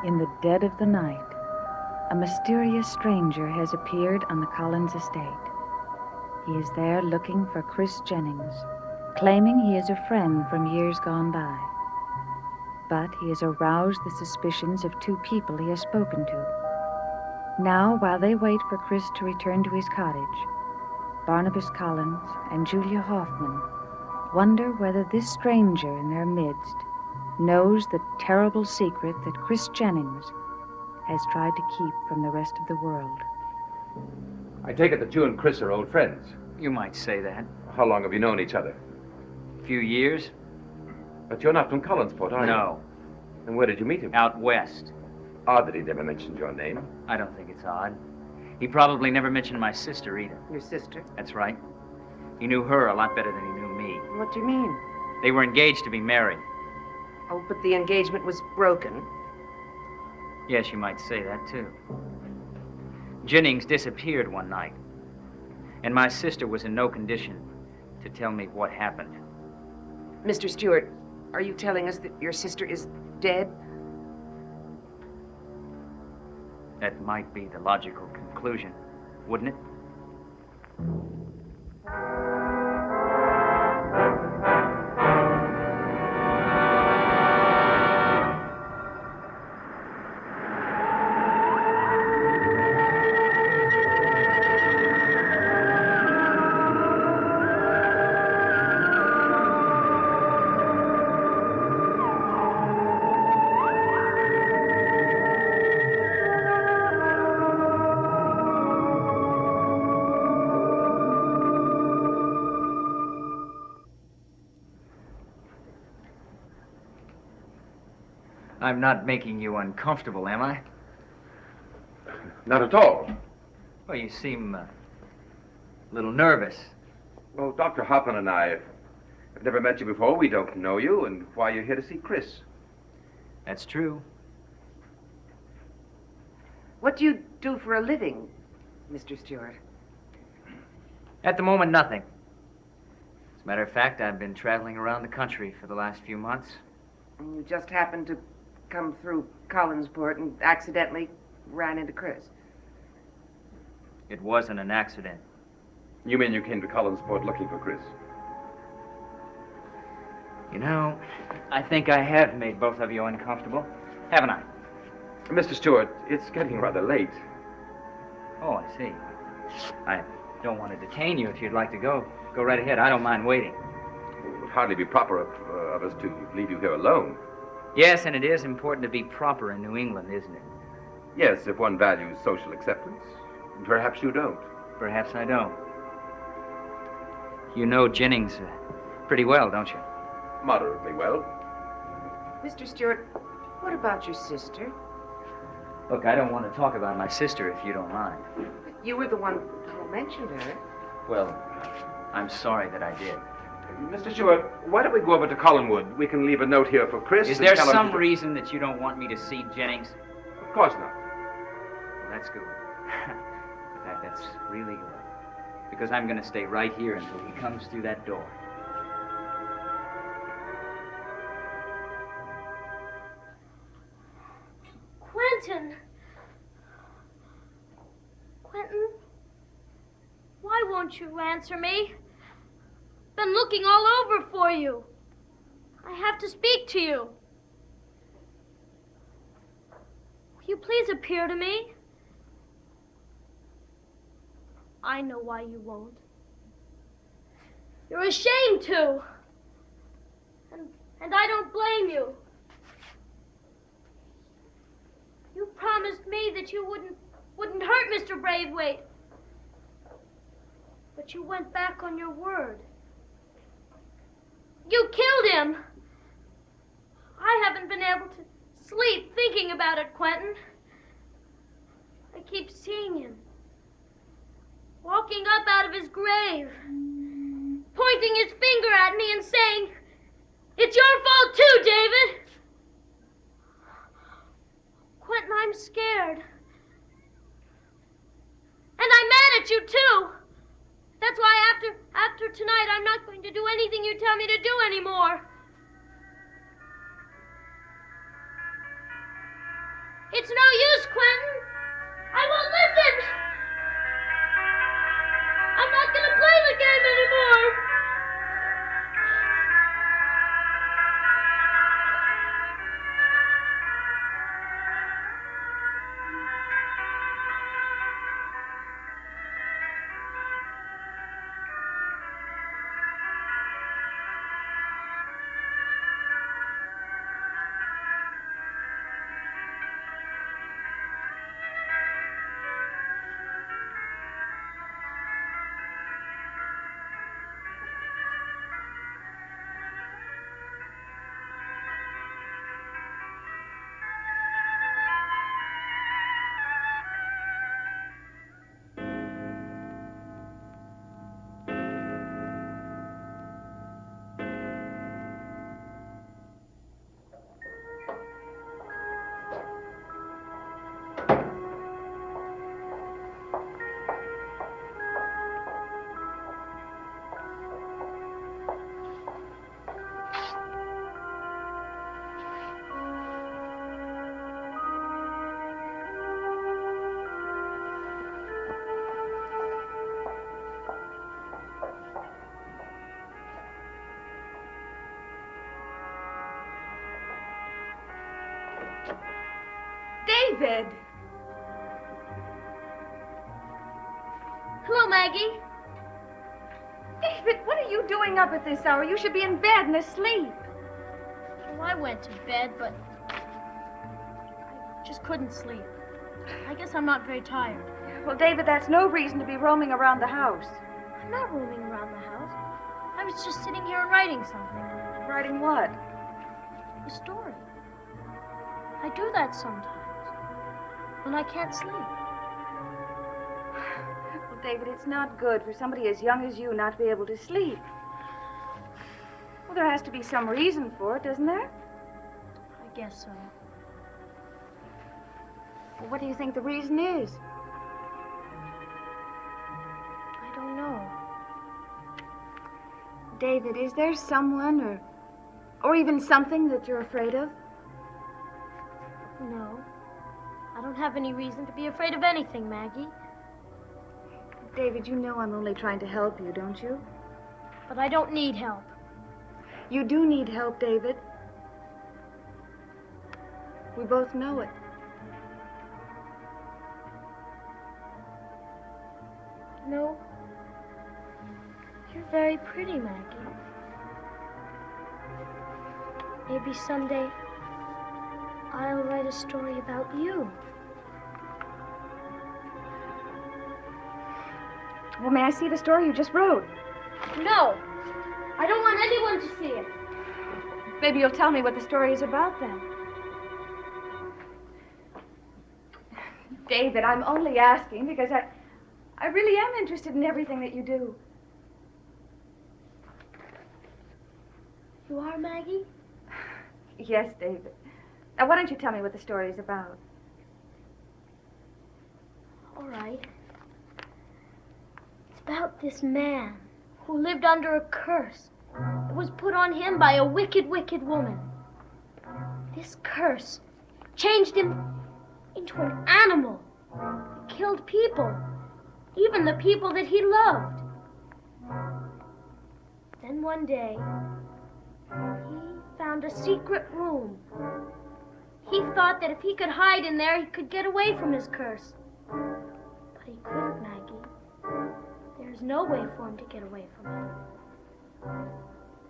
In the dead of the night, a mysterious stranger has appeared on the Collins estate. He is there looking for Chris Jennings, claiming he is a friend from years gone by. But he has aroused the suspicions of two people he has spoken to. Now, while they wait for Chris to return to his cottage, Barnabas Collins and Julia Hoffman wonder whether this stranger in their midst knows the terrible secret that Chris Jennings has tried to keep from the rest of the world. I take it that you and Chris are old friends. You might say that. How long have you known each other? A few years. But you're not from Collinsport, are you? No. And where did you meet him? Out west. Odd that he never mentioned your name. I don't think it's odd. He probably never mentioned my sister either. Your sister? That's right. He knew her a lot better than he knew me. What do you mean? They were engaged to be married. Oh, but the engagement was broken. Yes, you might say that, too. Jennings disappeared one night, and my sister was in no condition to tell me what happened. Mr. Stewart, are you telling us that your sister is dead? That might be the logical conclusion, wouldn't it? I'm not making you uncomfortable, am I? Not at all. Well, you seem a little nervous. Well, Dr. Hoffman and I have never met you before. We don't know you, and why you're here to see Chris. That's true. What do you do for a living, Mr. Stewart? At the moment, nothing. As a matter of fact, I've been traveling around the country for the last few months. And you just happened to come through Collinsport and accidentally ran into Chris. It wasn't an accident. You mean you came to Collinsport looking for Chris? You know, I think I have made both of you uncomfortable, haven't I? Mr. Stewart, it's getting rather late. Oh, I see. I don't want to detain you. If you'd like to go right ahead. I don't mind waiting. It would hardly be proper of us to leave you here alone. Yes, and it is important to be proper in New England, isn't it? Yes, if one values social acceptance. Perhaps you don't. Perhaps I don't. You know Jennings pretty well, don't you? Moderately well. Mr. Stewart, what about your sister? Look, I don't want to talk about my sister if you don't mind. You were the one who mentioned her. Well, I'm sorry that I did. Mr. Stewart, why don't we go over to Collinwood? We can leave a note here for Chris. Is and there tell him some to... reason that you don't want me to see Jennings? Of course not. Well, that's good. In fact, that's really good. Because I'm going to stay right here until he comes through that door. Quentin! Quentin? Why won't you answer me? Been looking all over for you. I have to speak to you. Will you please appear to me? I know why you won't. You're ashamed to. And I don't blame you. You promised me that you wouldn't hurt Mr. Braithwaite. But you went back on your word. You killed him. I haven't been able to sleep thinking about it, Quentin. I keep seeing him. Walking up out of his grave. Pointing his finger at me and saying, "It's your fault too, David." Quentin, I'm scared. And I'm mad at you, too. That's why after tonight, I'm not going to do anything you tell me to do anymore. It's no use, Quentin. I won't listen. I'm not going to play the game anymore. David! Hello, Maggie. David, what are you doing up at this hour? You should be in bed and asleep. Well, I went to bed, but I just couldn't sleep. I guess I'm not very tired. Well, David, that's no reason to be roaming around the house. I'm not roaming around the house. I was just sitting here and writing something. Writing what? A story. I do that sometimes. When I can't sleep. Well, David, it's not good for somebody as young as you not to be able to sleep. Well, there has to be some reason for it, doesn't there? I guess so. Well, what do you think the reason is? I don't know. David, is there someone or even something that you're afraid of? No. I don't have any reason to be afraid of anything, Maggie. David, you know I'm only trying to help you, don't you? But I don't need help. You do need help, David. We both know it. No. You're very pretty, Maggie. Maybe someday I'll write a story about you. Well, may I see the story you just wrote? No. I don't want anyone to see it. Maybe you'll tell me what the story is about then. David, I'm only asking because I really am interested in everything that you do. You are, Maggie? Yes, David. Now, why don't you tell me what the story is about? All right. It's about this man who lived under a curse that was put on him by a wicked, wicked woman. This curse changed him into an animal. He killed people, even the people that he loved. Then one day, he found a secret room. He thought that if he could hide in there, he could get away from his curse. But he couldn't, Maggie. There's no way for him to get away from it.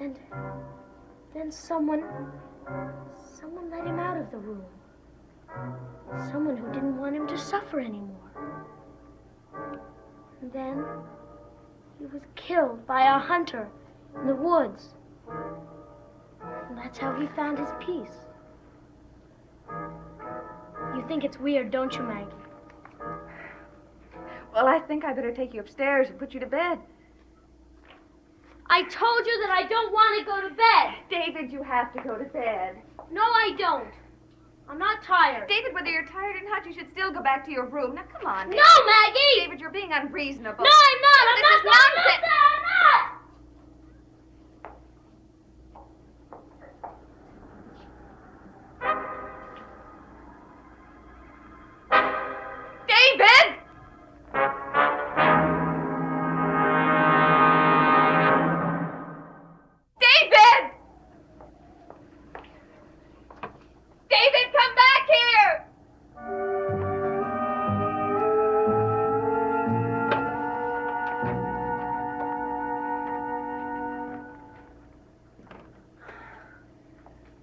And then someone let him out of the room. Someone who didn't want him to suffer anymore. And then he was killed by a hunter in the woods. And that's how he found his peace. You think it's weird, don't you, Maggie? Well, I think I better take you upstairs and put you to bed. I told you that I don't want to go to bed. David, you have to go to bed. No, I don't. I'm not tired. David, whether you're tired or not, you should still go back to your room. Now, come on, David. No, Maggie! David, you're being unreasonable. No, I'm not. I'm This not is going nonsense. up there. I'm not.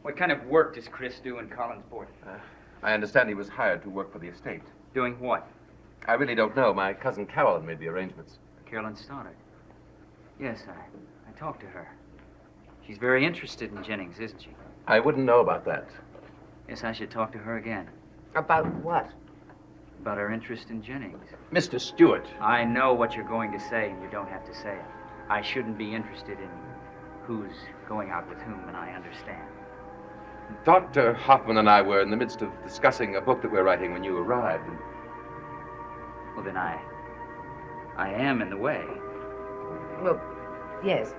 What kind of work does Chris do in Collinsport? I understand he was hired to work for the estate. Doing what? I really don't know. My cousin Carolyn made the arrangements. Carolyn Stoddard. Yes, I talked to her. She's very interested in Jennings, isn't she? I wouldn't know about that. Yes, I should talk to her again. About what? About her interest in Jennings. Mr. Stewart. I know what you're going to say, and you don't have to say it. I shouldn't be interested in who's going out with whom, and I understand. Dr. Hoffman and I were in the midst of discussing a book that we're writing when you arrived. And Well, then I am in the way. Well, yes.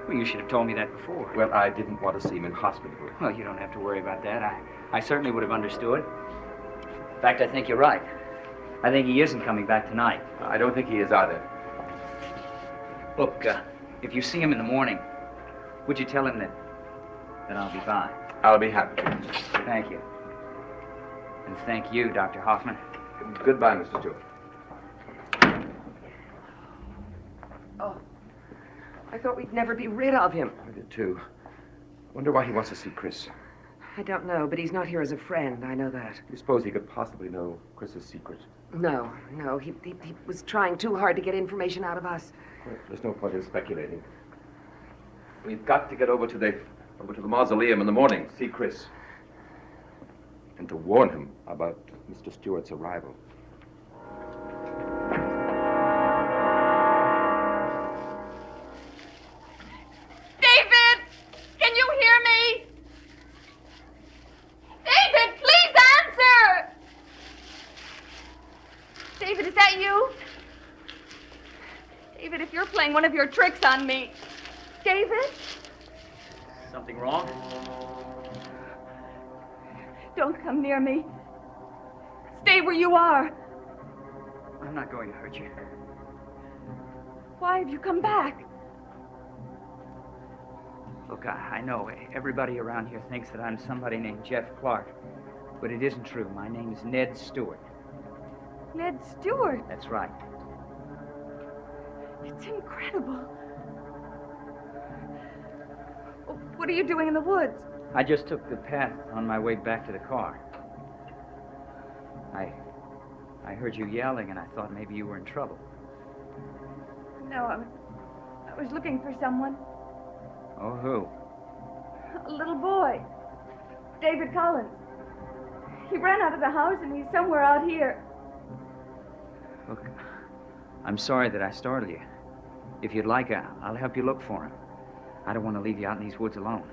Well, you should have told me that before. well, I didn't want to seem inhospitable. Well, you don't have to worry about that. I certainly would have understood. In fact, I think you're right. I think he isn't coming back tonight. I don't think he is either. Look, if you see him in the morning, would you tell him that I'll be by? I'll be happy to. Thank you. And thank you, Dr. Hoffman. Goodbye, Mr. Stewart. Oh, I thought we'd never be rid of him. I did too. Wonder why he wants to see Chris. I don't know, but he's not here as a friend. I know that. You suppose he could possibly know Chris's secret? No. He was trying too hard to get information out of us. Well, there's no point in speculating. We've got to get over to the mausoleum in the morning, see Chris. And to warn him about Mr. Stewart's arrival. David! Can you hear me? David, please answer! David, is that you? David, if you're playing one of your tricks on me. David? Something wrong? Don't come near me. Stay where you are. I'm not going to hurt you. Why have you come back? Look, I know everybody around here thinks that I'm somebody named Jeff Clark, but it isn't true. My name's Ned Stewart. Ned Stewart. That's right. It's incredible. What are you doing in the woods? I just took the path on my way back to the car. I heard you yelling, and I thought maybe you were in trouble. No, I was looking for someone. Oh, who? A little boy. David Collins. He ran out of the house and he's somewhere out here. Look, I'm sorry that I startled you. If you'd like, I'll help you look for him. I don't want to leave you out in these woods alone.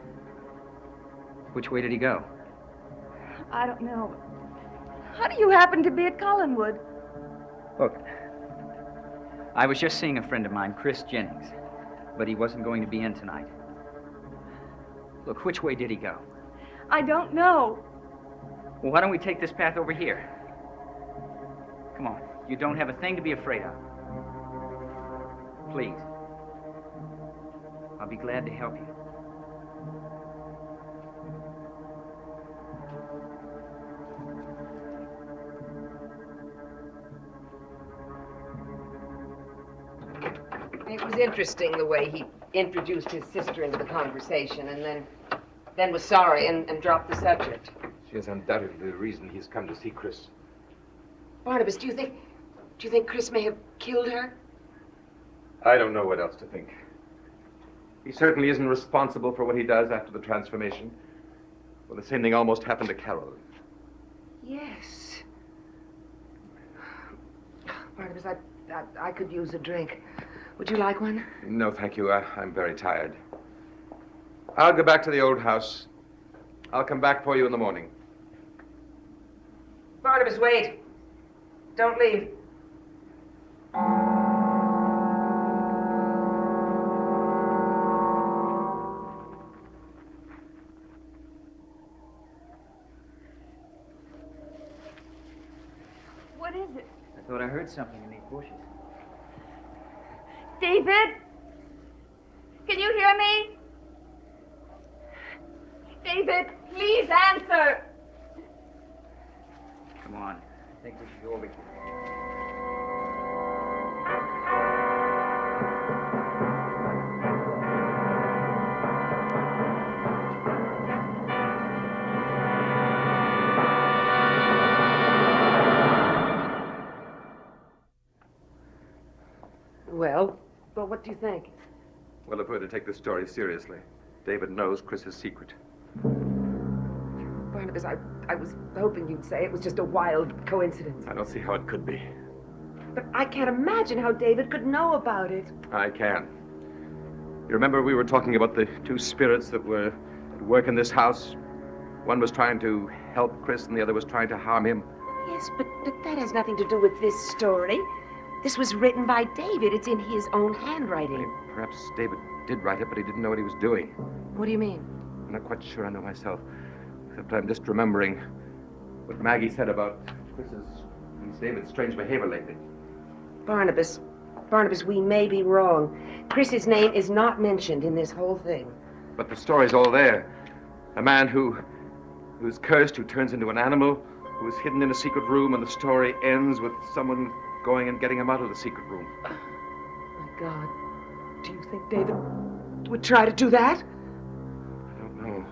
Which way did he go? I don't know. How do you happen to be at Collinwood? Look, I was just seeing a friend of mine, Chris Jennings, but he wasn't going to be in tonight. Look, which way did he go? I don't know. Well, why don't we take this path over here? Come on, you don't have a thing to be afraid of. Please. I'll be glad to help you. It was interesting the way he introduced his sister into the conversation and then was sorry and dropped the subject. She is undoubtedly the reason he's come to see Chris. Barnabas, do you think Chris may have killed her? I don't know what else to think. He certainly isn't responsible for what he does after the transformation. Well, the same thing almost happened to Carol. Yes. Barnabas, I could use a drink. Would you like one? No, thank you. I'm very tired. I'll go back to the old house. I'll come back for you in the morning. Barnabas, wait. Don't leave. What is it? I thought I heard something in these bushes. David? Can you hear me? David, please answer. Come on. I think we should go over here. do you think? Well, if we're to take this story seriously, David knows Chris's secret. Barnabas, I was hoping you'd say it was just a wild coincidence. I don't see how it could be. But I can't imagine how David could know about it. I can. You remember we were talking about the two spirits that were at work in this house? One was trying to help Chris and the other was trying to harm him. Yes, but that has nothing to do with this story. This was written by David. It's in his own handwriting. Perhaps David did write it, but he didn't know what he was doing. What do you mean? I'm not quite sure I know myself. Except I'm just remembering what Maggie said about David's strange behavior lately. Barnabas, we may be wrong. Chris's name is not mentioned in this whole thing. But the story's all there. A man who's cursed, who turns into an animal, who is hidden in a secret room, and the story ends with someone going and getting him out of the secret room. My God. Do you think David would try to do that? I don't know.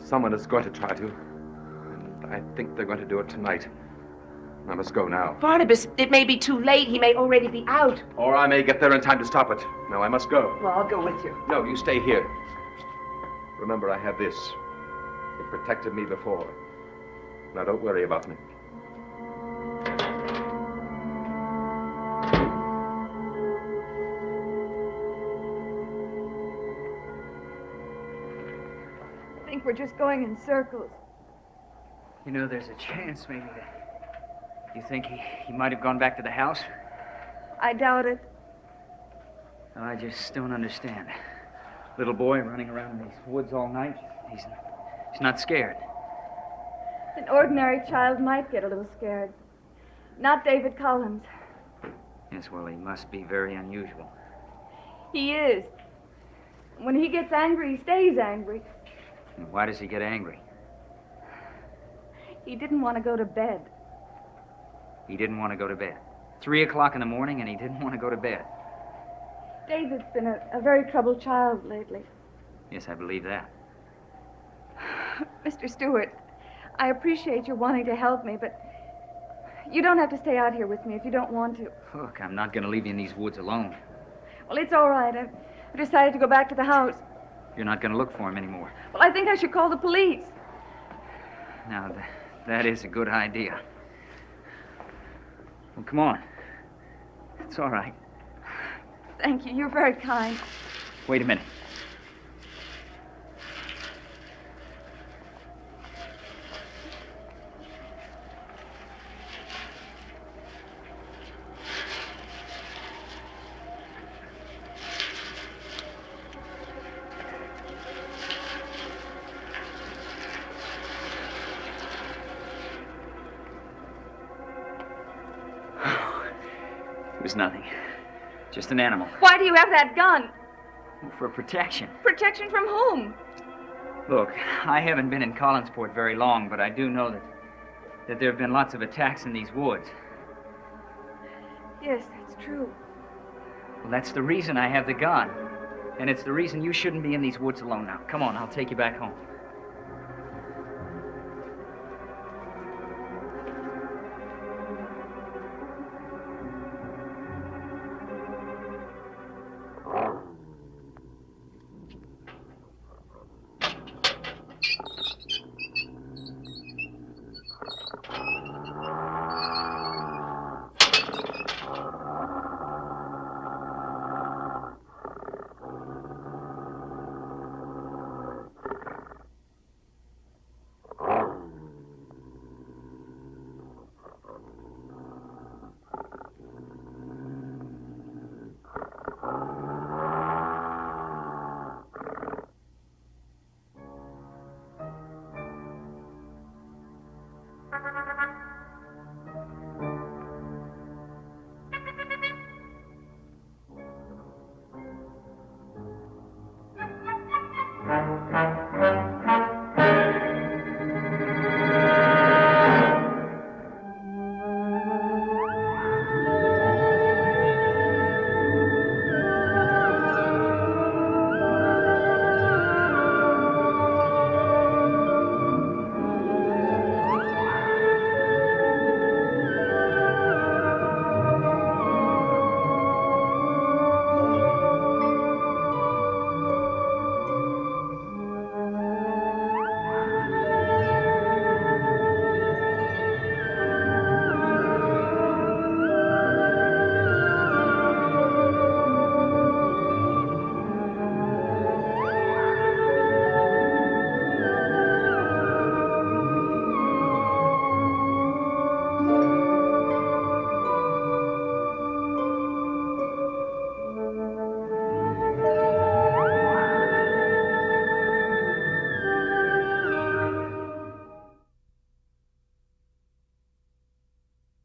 Someone is going to try to. And I think they're going to do it tonight. I must go now. Barnabas, it may be too late. He may already be out. Or I may get there in time to stop it. No, I must go. Well, I'll go with you. No, you stay here. Remember, I have this. It protected me before. Now, don't worry about me. I think we're just going in circles. You know, there's a chance maybe that... You think he might have gone back to the house? I doubt it. I just don't understand. Little boy running around in these woods all night. He's not scared. An ordinary child might get a little scared. Not David Collins. Yes, well, he must be very unusual. He is. When he gets angry, he stays angry. And why does he get angry? He didn't want to go to bed. He didn't want to go to bed. 3 o'clock in the morning, and he didn't want to go to bed. David's been a very troubled child lately. Yes, I believe that. Mr. Stewart, I appreciate your wanting to help me, but you don't have to stay out here with me if you don't want to. Look, I'm not going to leave you in these woods alone. Well, it's all right. I've decided to go back to the house. You're not going to look for him anymore. Well, I think I should call the police. Now, that is a good idea. Well, come on. It's all right. Thank you. You're very kind. Wait a minute. It was nothing. Just an animal. Why do you have that gun? For protection. Protection from whom? Look, I haven't been in Collinsport very long, but I do know that there have been lots of attacks in these woods. Yes, that's true. Well, that's the reason I have the gun. And it's the reason you shouldn't be in these woods alone now. Come on, I'll take you back home.